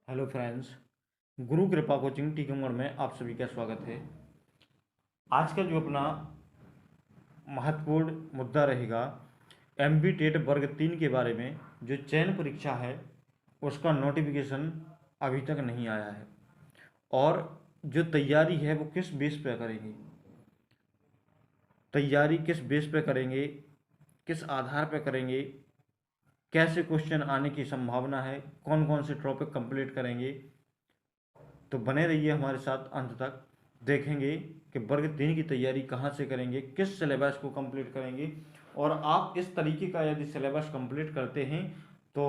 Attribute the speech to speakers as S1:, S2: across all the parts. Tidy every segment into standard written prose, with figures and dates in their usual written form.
S1: Hello friends. गुरु कृपा coaching Tikamgarh में आप सभी का स्वागत है। आज का जो अपना महत्वपूर्ण मुद्दा रहेगा एमबी टेट वर्ग 3 के बारे में। जो चयन परीक्षा है उसका नोटिफिकेशन अभी तक नहीं आया है और जो तैयारी है वो किस बेस पे करेंगे, तैयारी किस बेस पे करेंगे, किस आधार पे करेंगे, कैसे क्वेश्चन आने की संभावना है, कौन कौन से टॉपिक कंप्लीट करेंगे। तो बने रहिए हमारे साथ अंत तक। देखेंगे कि वर्ग 3 की तैयारी कहाँ से करेंगे, किस सिलेबस को कंप्लीट करेंगे। और आप इस तरीके का यदि सिलेबस कंप्लीट करते हैं तो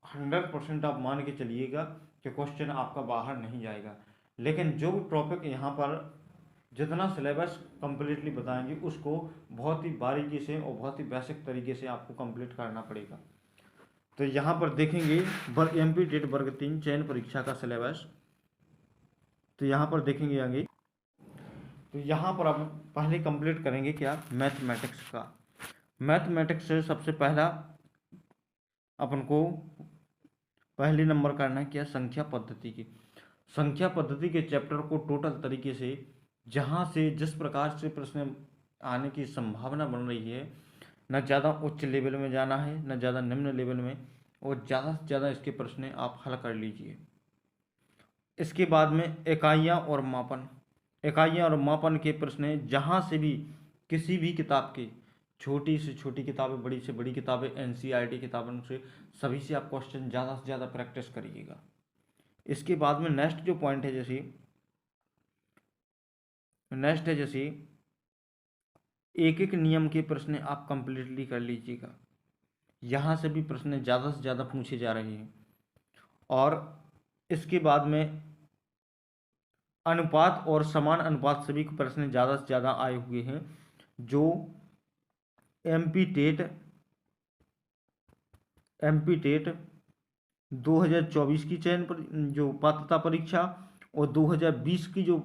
S1: 100% आप मान के चलिएगा कि क्वेश्चन आपका बाहर नहीं जाएगा। लेकिन जो टॉपिक यहाँ पर जितना सिलेबस कंप्लीटली बताएंगे उसको बहुत ही बारीकी से और बहुत ही बेसिक तरीके से आपको कंप्लीट करना पड़ेगा। तो यहाँ पर देखेंगे एमपी टेट वर्ग 3 चयन परीक्षा का सिलेबस। तो यहाँ पर देखेंगे आगे। तो यहाँ पर अब पहले कंप्लीट करेंगे क्या, मैथमेटिक्स का। मैथमेटिक्स से सबसे पहला अपन को पहले नंबर करना है क्या, संख्या पद्धति की। संख्या पद्धति के चैप्टर को टोटल तरीके से जहाँ से जिस प्रकार से प्रश्न आने की संभावना बन रही है, न ज़्यादा उच्च लेवल में जाना है न ज़्यादा निम्न लेवल में, और ज़्यादा से ज़्यादा इसके प्रश्न आप हल कर लीजिए। इसके बाद में इकाइयाँ और मापन। इकाइयाँ और मापन के प्रश्न जहाँ से भी किसी भी किताब के, छोटी से छोटी किताबें, बड़ी से बड़ी किताबें, एनसीईआरटी किताबों से सभी से आप क्वेश्चन ज़्यादा से ज़्यादा प्रैक्टिस करिएगा। इसके बाद में नेक्स्ट है जैसे एक एक नियम के प्रश्न आप कंप्लीटली कर लीजिएगा। यहाँ से भी प्रश्न ज़्यादा से ज़्यादा पूछे जा रहे हैं। और इसके बाद में अनुपात और समान अनुपात सभी प्रश्न ज़्यादा से ज़्यादा आए हुए हैं। जो एमपी टेट 2024 की चयन पर जो पात्रता परीक्षा और 2020 की जो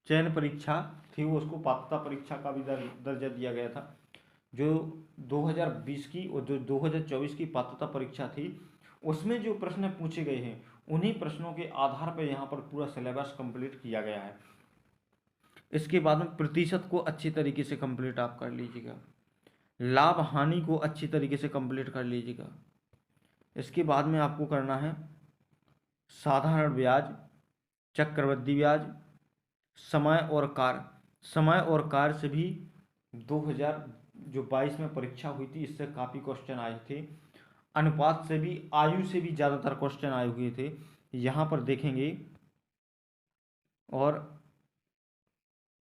S1: चयन परीक्षा थी वो उसको पात्रता परीक्षा का भी दर्जा दिया गया था। जो 2020 की और जो 2024 की पात्रता परीक्षा थी उसमें जो प्रश्न पूछे गए हैं उन्हीं प्रश्नों के आधार पर यहाँ पर पूरा सिलेबस कंप्लीट किया गया है। इसके बाद में प्रतिशत को अच्छी तरीके से कंप्लीट आप कर लीजिएगा। लाभ हानि को अच्छी तरीके से कंप्लीट कर लीजिएगा। इसके बाद में आपको करना है साधारण ब्याज, चक्रवृद्धि ब्याज, समय और कार्य। समय और कार्य से भी 2022 में परीक्षा हुई थी, इससे काफ़ी क्वेश्चन आए थे। अनुपात से भी, आयु से भी ज़्यादातर क्वेश्चन आए हुए थे, यहाँ पर देखेंगे। और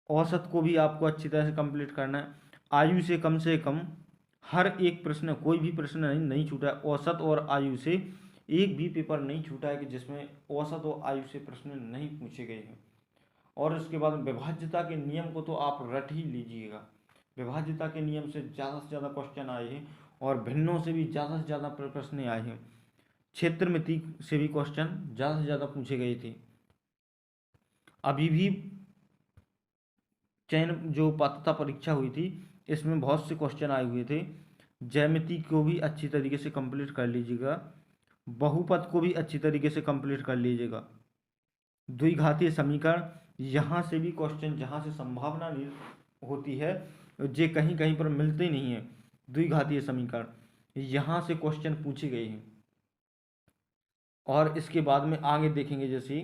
S1: औसत को भी आपको अच्छी तरह से कंप्लीट करना है। आयु से कम हर एक प्रश्न, कोई भी प्रश्न नहीं छूटा है। औसत और आयु से एक भी पेपर नहीं छूटा है कि जिसमें औसत और आयु से प्रश्न नहीं पूछे गए हैं। और इसके बाद विभाज्यता के नियम को तो आप रट ही लीजिएगा। विभाज्यता के नियम से ज़्यादा क्वेश्चन आए हैं और भिन्नों से भी ज़्यादा से ज़्यादा प्रश्न आए हैं। क्षेत्रमिति से भी क्वेश्चन ज़्यादा से ज़्यादा पूछे गए थे। अभी भी चयन जो पात्रता परीक्षा हुई थी इसमें बहुत से क्वेश्चन आए हुए थे। ज्यामिति को भी अच्छी तरीके से कंप्लीट कर लीजिएगा। बहुपद को भी अच्छी तरीके से कंप्लीट कर लीजिएगा। द्विघातीय समीकरण, यहाँ से भी क्वेश्चन जहाँ से संभावना होती है, जे कहीं कहीं पर मिलते नहीं है। द्विघातीय समीकरण यहाँ से क्वेश्चन पूछे गए हैं। और इसके बाद में आगे देखेंगे जैसे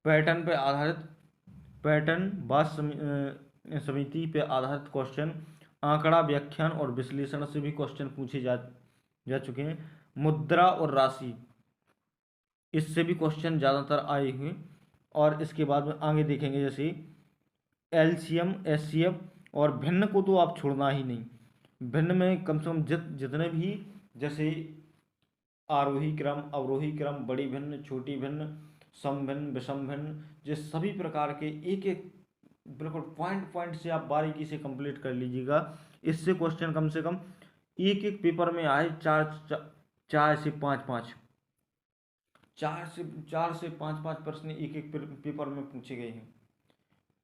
S1: पैटर्न पे आधारित, पैटर्न बात समिति पे आधारित क्वेश्चन, आंकड़ा व्याख्यान और विश्लेषण से भी क्वेश्चन पूछे जा चुके हैं। मुद्रा और राशि, इससे भी क्वेश्चन ज़्यादातर आए हुए। और इसके बाद में आगे देखेंगे जैसे एलसीएम, एचसीएफ और भिन्न को तो आप छोड़ना ही नहीं। भिन्न में कम से कम जितने भी, जैसे आरोही क्रम, अवरोही क्रम, बड़ी भिन्न, छोटी भिन्न, सम भिन्न, विषम भिन्न, ये सभी प्रकार के एक एक बिल्कुल पॉइंट पॉइंट से आप बारीकी से कंप्लीट कर लीजिएगा। इससे क्वेश्चन कम से कम एक एक पेपर में आए चार से पाँच, चार से पाँच प्रश्न एक एक पेपर में पूछे गए हैं।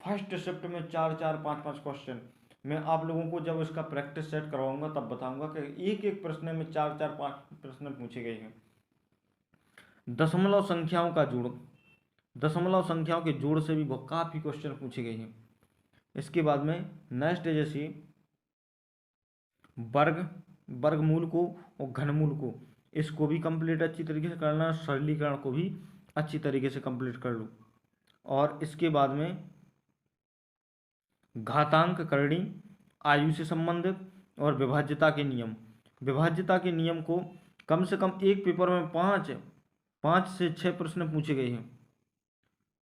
S1: फर्स्ट शिफ्ट में चार पाँच क्वेश्चन। मैं आप लोगों को जब इसका प्रैक्टिस सेट करवाऊंगा तब बताऊंगा कि एक एक प्रश्न में चार पाँच प्रश्न पूछे गए हैं। दशमलव संख्याओं का जोड़, दशमलव संख्याओं के जोड़ से भी काफ़ी क्वेश्चन पूछे गए हैं। इसके बाद में नेक्स्ट है जैसे वर्गमूल को और घनमूल को, इसको भी कंप्लीट अच्छी तरीके से करना, सरलीकरण को भी अच्छी तरीके से कंप्लीट कर लो। और इसके बाद में घातांक करणी, आयु से संबंधित और विभाज्यता के नियम। विभाज्यता के नियम को कम से कम एक पेपर में 5 से 6 प्रश्न पूछे गए हैं।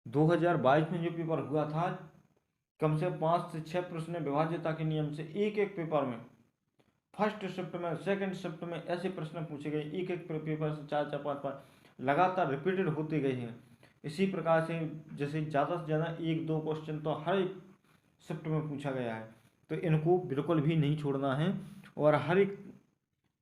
S1: 2022 में जो पेपर हुआ था, कम से कम 5 से 6 प्रश्न विभाज्यता के नियम से एक एक पेपर में, फर्स्ट शिफ्ट में, सेकंड शिफ्ट में ऐसे प्रश्न पूछे गए, एक एक पेपर से 4-4, 5-5 लगातार रिपीटेड होते गए हैं। इसी प्रकार से जैसे ज़्यादा से ज़्यादा 1-2 क्वेश्चन तो हर एक शिफ्ट में पूछा गया है, तो इनको बिल्कुल भी नहीं छोड़ना है और हर एक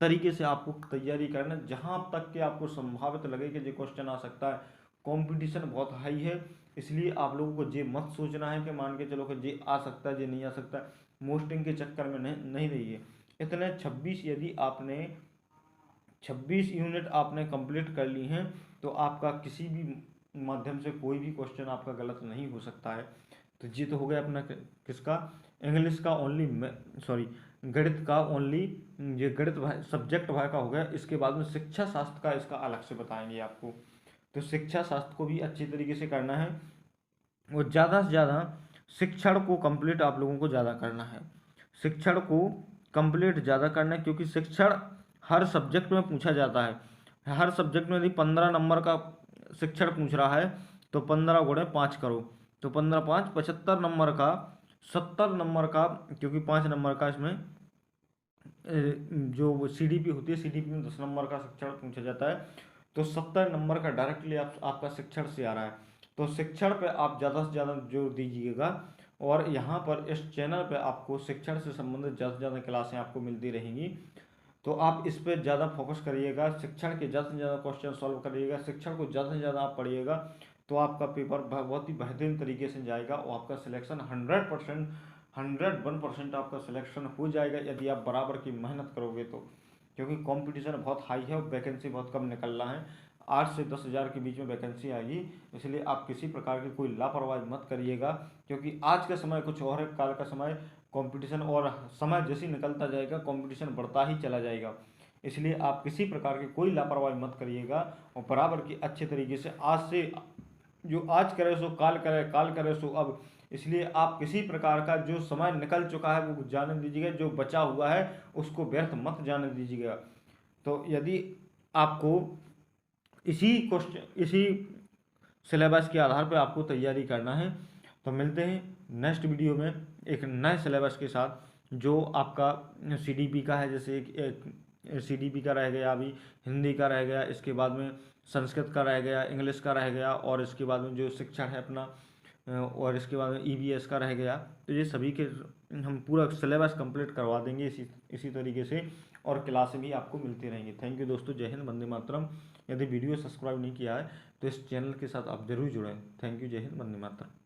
S1: तरीके से आपको तैयारी करना, जहाँ तक कि आपको संभावित लगे कि ये क्वेश्चन आ सकता है। कंपटीशन बहुत हाई है, इसलिए आप लोगों को ये मत सोचना है कि मान के चलो कि ये आ सकता है, ये नहीं आ सकता। मोस्टिंग के चक्कर में नहीं रहिए। इतने 26 यदि आपने 26 यूनिट आपने कंप्लीट कर ली हैं, तो आपका किसी भी माध्यम से कोई भी क्वेश्चन आपका गलत नहीं हो सकता है। तो ये तो हो गया अपना किसका, इंग्लिश का ओनली, सॉरी गणित का ओनली, ये गणित सब्जेक्ट भाई का हो गया। इसके बाद में शिक्षा शास्त्र का इसका अलग से बताएंगे आपको। तो शिक्षा शास्त्र को भी अच्छी तरीके से करना है और ज़्यादा से ज़्यादा शिक्षण को कंप्लीट आप लोगों को ज़्यादा करना है। शिक्षण को कंप्लीट ज़्यादा करना है, क्योंकि शिक्षण हर सब्जेक्ट में पूछा जाता है। हर सब्जेक्ट में यदि 15 नंबर का शिक्षण पूछ रहा है तो 15 गुणे 5 करो, तो 15×5 75 नंबर का, 70 नंबर का, क्योंकि 5 नंबर का इसमें जो CDP होती है, CDP में 10 नंबर का शिक्षण पूछा जाता है, तो 70 नंबर का डायरेक्टली आपका शिक्षण से आ रहा है। तो शिक्षण पे आप ज़्यादा से ज़्यादा जोर दीजिएगा और यहाँ पर इस चैनल पे आपको शिक्षण से संबंधित ज़्यादा से ज़्यादा क्लासें आपको मिलती रहेंगी। तो आप इस पर ज़्यादा फोकस करिएगा, शिक्षण के ज़्यादा से ज़्यादा क्वेश्चन सॉल्व करिएगा, शिक्षण को ज़्यादा से ज़्यादा आप पढ़िएगा, तो आपका पेपर बहुत ही बेहतरीन तरीके से जाएगा और आपका सिलेक्शन 101% आपका सिलेक्शन हो जाएगा यदि आप बराबर की मेहनत करोगे तो। क्योंकि कंपटीशन बहुत हाई है और वैकेंसी बहुत कम निकल रहा है, 8 से 10 हज़ार के बीच में वैकेंसी आएगी। इसलिए आप किसी प्रकार की कोई लापरवाही मत करिएगा, क्योंकि आज का समय कुछ और है, काल का समय कंपटीशन, और समय जैसे निकलता जाएगा कंपटीशन बढ़ता ही चला जाएगा। इसलिए आप किसी प्रकार की कोई लापरवाही मत करिएगा और बराबर की अच्छे तरीके से, आज से जो आज करे सो काल करे, काल करे सो अब। इसलिए आप किसी प्रकार का जो समय निकल चुका है वो जाने दीजिएगा, जो बचा हुआ है उसको व्यर्थ मत जाने दीजिएगा। तो यदि आपको इसी सिलेबस के आधार पर आपको तैयारी करना है, तो मिलते हैं नेक्स्ट वीडियो में एक नए सिलेबस के साथ, जो आपका CDP का है। जैसे एक CDP का रह गया, अभी हिंदी का रह गया, इसके बाद में संस्कृत का रह गया, इंग्लिश का रह गया, और इसके बाद में जो शिक्षण है अपना, और इसके बाद में EVS का रह गया। तो ये सभी के हम पूरा सिलेबस कंप्लीट करवा देंगे इसी तरीके से, और क्लासें भी आपको मिलती रहेंगी। थैंक यू दोस्तों, जय हिंद, वंदे मातरम। यदि वीडियो सब्सक्राइब नहीं किया है तो इस चैनल के साथ आप जरूर जुड़ें। थैंक यू, जय हिंद, वंदे मातरम।